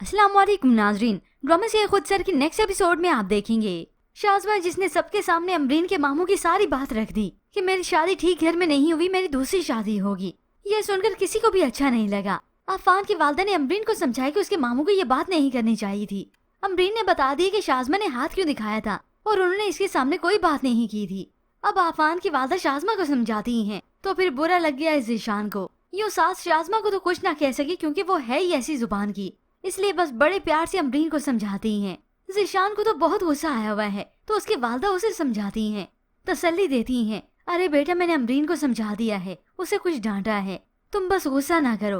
अस्सलाम वालेकुम नाजरीन, ड्रामा से खुद सर की नेक्स्ट एपिसोड में आप देखेंगे शाज़मा जिसने सबके सामने अमरीन के मामू की सारी बात रख दी कि मेरी शादी ठीक घर में नहीं हुई, मेरी दूसरी शादी होगी। ये सुनकर किसी को भी अच्छा नहीं लगा। अफान की वालदा ने अमरीन को समझाया कि उसके मामू को ये बात नहीं करनी चाहिए थी। अमरीन ने बता दिया कि शाज़मा ने हाथ क्यों दिखाया था और उन्होंने इसके सामने कोई बात नहीं की थी। अब अफान की वालदा शाज़मा को समझाती हैं तो फिर बुरा लग गया इस ज़ीशान को। यूँ सास शाज़मा को तो कुछ ना कह सकी क्योंकि वो है ही ऐसी जुबान की, इसलिए बस बड़े प्यार से अमरीन को समझाती हैं। ज़ीशान को तो बहुत गुस्सा आया हुआ है तो उसकी वालदा उसे समझाती हैं, तसल्ली देती हैं। अरे बेटा, मैंने अमरीन को समझा दिया है, उसे कुछ डांटा है, तुम बस गुस्सा ना करो।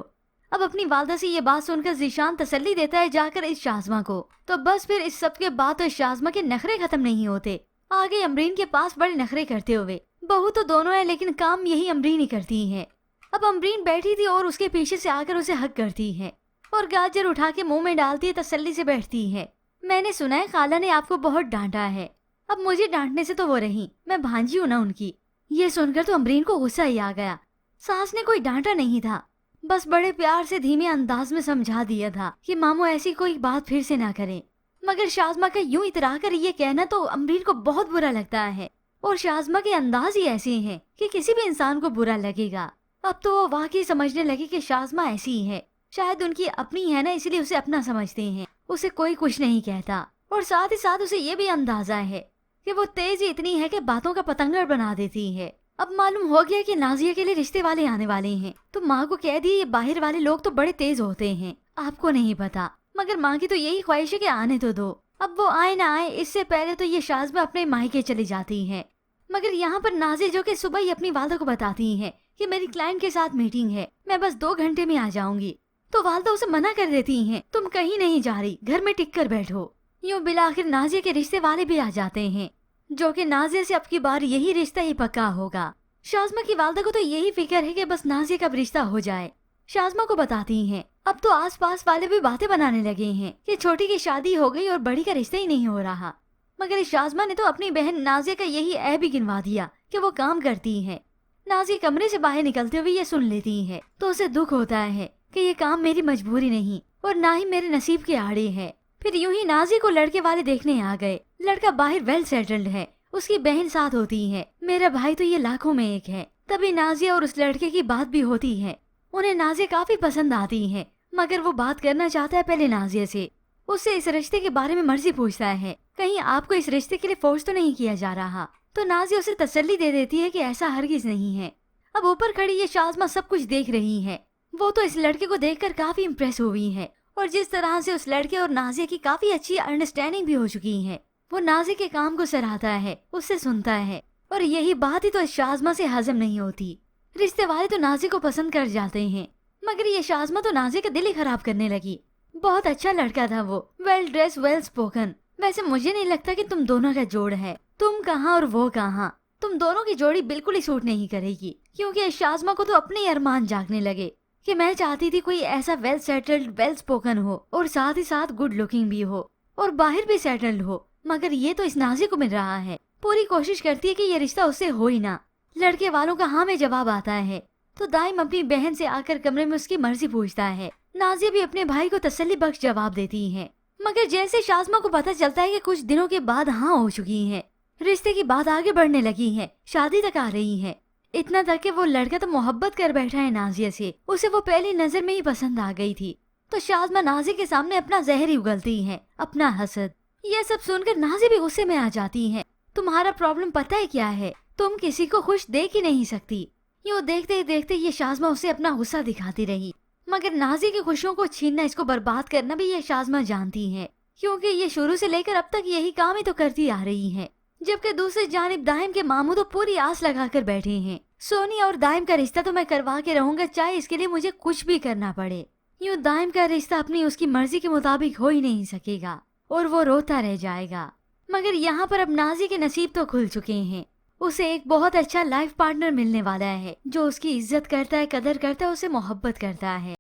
अब अपनी वालदा से ये बात सुनकर ज़ीशान तसल्ली देता है जाकर इस शाज़मा को। तो बस फिर इस सब के बाद तो इस शाज़मा के नखरे खत्म नहीं होते। आगे अमरीन के पास बड़े नखरे करते हुए। बहू तो दोनों है लेकिन काम यही अमरीन ही करती है। अब अमरीन बैठी थी और उसके पीछे से आकर उसे हक करती है और गाजर उठा के मुंह में डालती है, तसल्ली से बैठती है। मैंने सुना है खाला ने आपको बहुत डांटा है। अब मुझे डांटने से तो वो रही, मैं भांजी हूँ ना उनकी। ये सुनकर तो अमरीन को गुस्सा ही आ गया। सास ने कोई डांटा नहीं था, बस बड़े प्यार से धीमे अंदाज में समझा दिया था कि मामू ऐसी कोई बात फिर से ना करें। मगर शाज़मा का यूं इतरा कर ये कहना तो अमरीन को बहुत बुरा लगता है और शाज़मा के अंदाज ही ऐसे हैं कि किसी भी इंसान को बुरा लगेगा। अब तो वो वाकई समझने लगी कि शाज़मा ऐसी ही है, शायद उनकी अपनी है ना, इसलिए उसे अपना समझते हैं, उसे कोई कुछ नहीं कहता। और साथ ही साथ उसे ये भी अंदाजा है कि वो तेज ही इतनी है कि बातों का पतंगर बना देती है। अब मालूम हो गया कि नाजिया के लिए रिश्ते वाले आने वाले हैं तो माँ को कह दिए ये बाहर वाले लोग तो बड़े तेज होते हैं, आपको नहीं पता, मगर माँ की तो यही ख्वाहिश है कि आने तो दो। अब वो आए ना आए, इससे पहले तो ये शाज़मा अपने मायके चली जाती है। मगर यहाँ पर नाजिया जो कि सुबह ही अपनी वालदा को बताती है कि मेरी क्लाइंट के साथ मीटिंग है, मैं बस 2 घंटे में आ जाऊंगी, तो वालदा उसे मना कर देती हैं, तुम कहीं नहीं जा रही, घर में टिक कर बैठो। यूँ बिलाखिर नाजिया के रिश्ते वाले भी आ जाते हैं जो कि नाजिया से अब की बार यही रिश्ता ही पक्का होगा। शाज़मा की वालदा को तो यही फिक्र है कि बस नाजिया का रिश्ता हो जाए। शाज़मा को बताती हैं अब तो आसपास वाले भी बातें बनाने लगे हैं कि छोटी की शादी हो गई और बड़ी का रिश्ता ही नहीं हो रहा। मगर इस शाज़मा ने तो अपनी बहन नाजिया का यही ऐब भी गिनवा दिया कि वो काम करती है। नाजिया कमरे से बाहर निकलते हुए ये सुन लेती है तो उसे दुख होता है कि ये काम मेरी मजबूरी नहीं और ना ही मेरे नसीब के आड़े है। फिर यूं ही नाजिया को लड़के वाले देखने आ गए। लड़का बाहर वेल सेटल्ड है, उसकी बहन साथ होती है, मेरा भाई तो ये लाखों में एक है। तभी नाजिया और उस लड़के की बात भी होती है। उन्हें नाजिया काफी पसंद आती है मगर वो बात करना चाहता है पहले नाजिया से। उससे इस रिश्ते के बारे में मर्जी पूछता है, कहीं आपको इस रिश्ते के लिए फोर्स तो नहीं किया जा रहा। तो नाजिया उसे तसल्ली दे देती है कि ऐसा हरगिज नहीं है। अब ऊपर खड़ी ये शाज़मा सब कुछ देख रही है। वो तो इस लड़के को देखकर काफी इम्प्रेस हुई है और जिस तरह से उस लड़के और नाजिया की काफी अच्छी अंडरस्टैंडिंग भी हो चुकी है। वो नाजिया के काम को सराहता है, उससे सुनता है और यही बात ही तो इस शाज़मा से हजम नहीं होती। रिश्ते वाले तो नाजिया को पसंद कर जाते हैं मगर ये शाज़मा तो नाजिया का दिल ही खराब करने लगी। बहुत अच्छा लड़का था वो, वेल ड्रेस, वेल स्पोकन। वैसे मुझे नहीं लगता कि तुम दोनों का जोड़ है, तुम कहाँ और वो कहाँ, तुम दोनों की जोड़ी बिल्कुल ही सूट नहीं करेगी। क्योंकि इस शाज़मा को तो अपने ही अरमान जागने लगे कि मैं चाहती थी कोई ऐसा वेल सेटल्ड, वेल स्पोकन हो और साथ ही साथ गुड लुकिंग भी हो और बाहर भी सेटल्ड हो। मगर ये तो इस नाजिया को मिल रहा है। पूरी कोशिश करती है कि ये रिश्ता उससे हो ही ना। लड़के वालों का हाँ में जवाब आता है तो दाइम अपनी बहन से आकर कमरे में उसकी मर्जी पूछता है। नाजिया भी अपने भाई को तसल्ली बख्श जवाब देती है। मगर जैसे शाज़मा को पता चलता है कि कुछ दिनों के बाद हाँ हो चुकी है, रिश्ते की बात आगे बढ़ने लगी है, शादी तक आ रही है, इतना तक कि वो लड़का तो मोहब्बत कर बैठा है नाजिया से, उसे वो पहली नजर में ही पसंद आ गई थी। तो शाज़मा नाजिया के सामने अपना जहर ही उगलती है, अपना हसद। यह सब सुनकर नाजिया भी गुस्से में आ जाती है। तुम्हारा प्रॉब्लम पता है क्या है, तुम किसी को खुश देख ही नहीं सकती। यूँ देखते ही देखते ये शाज़मा उसे अपना गुस्सा दिखाती रही। मगर नाजिया की खुशियों को छीनना, इसको बर्बाद करना भी ये शाज़मा जानती है क्योंकि ये शुरू से लेकर अब तक यही काम ही तो करती आ रही है। जबकि दूसरी जानिब दाइम के मामू तो पूरी आस लगाकर बैठे हैं, सोनी और दाइम का रिश्ता तो मैं करवा के रहूंगा, चाहे इसके लिए मुझे कुछ भी करना पड़े। यूँ दाइम का रिश्ता अपनी उसकी मर्जी के मुताबिक हो ही नहीं सकेगा और वो रोता रह जाएगा। मगर यहाँ पर अब नाजिया के नसीब तो खुल चुके हैं। उसे एक बहुत अच्छा लाइफ पार्टनर मिलने वाला है जो उसकी इज्जत करता है, कदर करता है, उसे मोहब्बत करता है।